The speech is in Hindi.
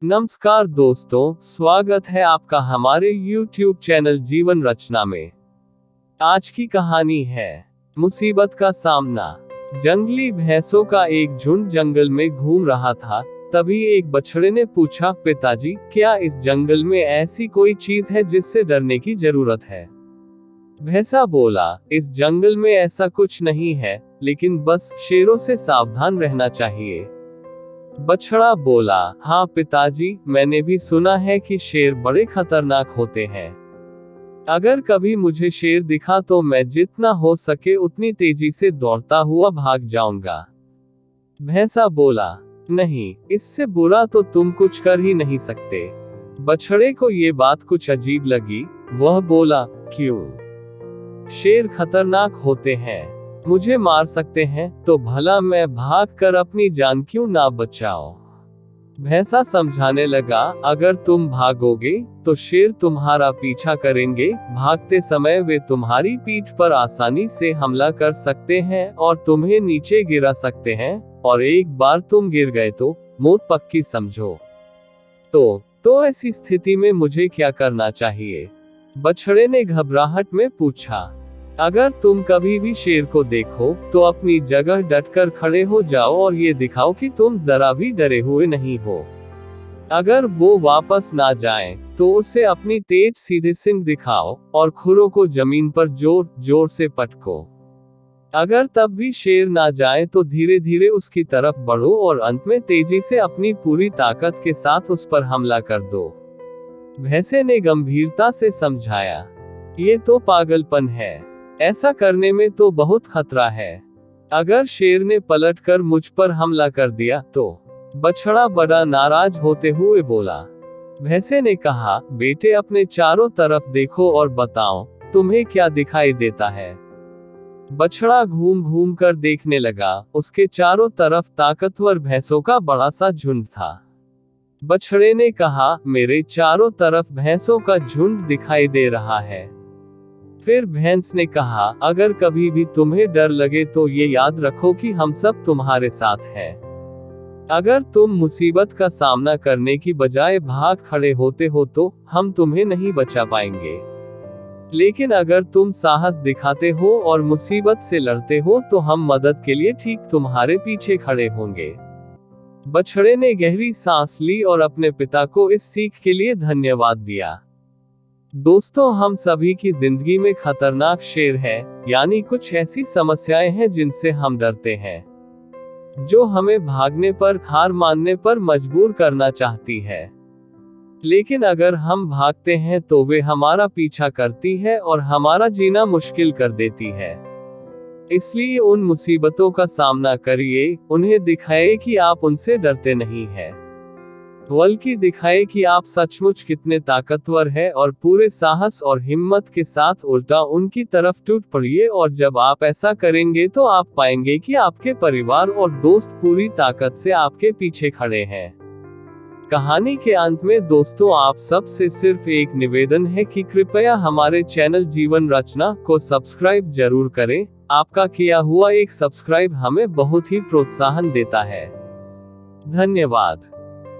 नमस्कार दोस्तों, स्वागत है आपका हमारे YouTube चैनल जीवन रचना में। आज की कहानी है मुसीबत का सामना। जंगली भैंसों का एक झुंड जंगल में घूम रहा था। तभी एक बछड़े ने पूछा, पिताजी, क्या इस जंगल में ऐसी कोई चीज है जिससे डरने की जरूरत है? भैंसा बोला, इस जंगल में ऐसा कुछ नहीं है, लेकिन बस शेरों से सावधान रहना चाहिए। बछड़ा बोला, हाँ पिताजी, मैंने भी सुना है कि शेर बड़े खतरनाक होते हैं। अगर कभी मुझे शेर दिखा तो मैं जितना हो सके उतनी तेजी से दौड़ता हुआ भाग जाऊंगा। भैंसा बोला, नहीं, इससे बुरा तो तुम कुछ कर ही नहीं सकते। बछड़े को ये बात कुछ अजीब लगी। वह बोला, क्यों? शेर खतरनाक होते हैं, मुझे मार सकते हैं, तो भला मैं भाग कर अपनी जान क्यों ना बचाओ? भैंसा समझाने लगा, अगर तुम भागोगे तो शेर तुम्हारा पीछा करेंगे। भागते समय वे तुम्हारी पीठ पर आसानी से हमला कर सकते हैं और तुम्हें नीचे गिरा सकते हैं, और एक बार तुम गिर गए तो मौत पक्की समझो। तो ऐसी स्थिति में मुझे क्या करना चाहिए? बछड़े ने घबराहट में पूछा। अगर तुम कभी भी शेर को देखो तो अपनी जगह डटकर खड़े हो जाओ और ये दिखाओ कि तुम जरा भी डरे हुए नहीं हो। अगर वो वापस ना जाए तो उसे अपनी तेज सीधे सींग दिखाओ और खुरों को जमीन पर जोर जोर से पटको। अगर तब भी शेर ना जाए तो धीरे धीरे उसकी तरफ बढ़ो और अंत में तेजी से अपनी पूरी ताकत के साथ उस पर हमला कर दो। भैंसे ने गंभीरता से समझाया, ये तो पागलपन है। ऐसा करने में तो बहुत खतरा है। अगर शेर ने पलटकर मुझ पर हमला कर दिया तो? बछड़ा बड़ा नाराज होते हुए बोला। भैंसे ने कहा, बेटे, अपने चारों तरफ देखो और बताओ, तुम्हें क्या दिखाई देता है? बछड़ा घूम घूम कर देखने लगा। उसके चारों तरफ ताकतवर भैंसों का बड़ा सा झुंड था। बछड़े ने कहा, मेरे चारों तरफ भैंसों का झुंड दिखाई दे रहा है। फिर भैंस ने कहा, अगर कभी भी तुम्हें डर लगे तो ये याद रखो कि हम सब तुम्हारे साथ हैं। अगर तुम मुसीबत का सामना करने की बजाय भाग खड़े होते हो तो हम तुम्हें नहीं बचा पाएंगे। लेकिन अगर तुम साहस दिखाते हो और मुसीबत से लड़ते हो तो हम मदद के लिए ठीक तुम्हारे पीछे खड़े होंगे। बछड़े ने गहरी सांस ली और अपने पिता को इस सीख के लिए धन्यवाद दिया। दोस्तों, हम सभी की जिंदगी में खतरनाक शेर है, यानी कुछ ऐसी समस्याएं हैं जिनसे हम डरते हैं, जो हमें भागने पर, हार मानने पर मजबूर करना चाहती है। लेकिन अगर हम भागते हैं तो वे हमारा पीछा करती है और हमारा जीना मुश्किल कर देती है। इसलिए उन मुसीबतों का सामना करिए, उन्हें दिखाए कि आप उनसे डरते नहीं हैं, बल्कि दिखाए कि आप सचमुच कितने ताकतवर हैं, और पूरे साहस और हिम्मत के साथ उल्टा उनकी तरफ टूट पड़िए। और जब आप ऐसा करेंगे तो आप पाएंगे कि आपके परिवार और दोस्त पूरी ताकत से आपके पीछे खड़े हैं। कहानी के अंत में दोस्तों, आप सब से सिर्फ एक निवेदन है कि कृपया हमारे चैनल जीवन रचना को सब्सक्राइब जरूर करें। आपका किया हुआ एक सब्सक्राइब हमें बहुत ही प्रोत्साहन देता है। धन्यवाद।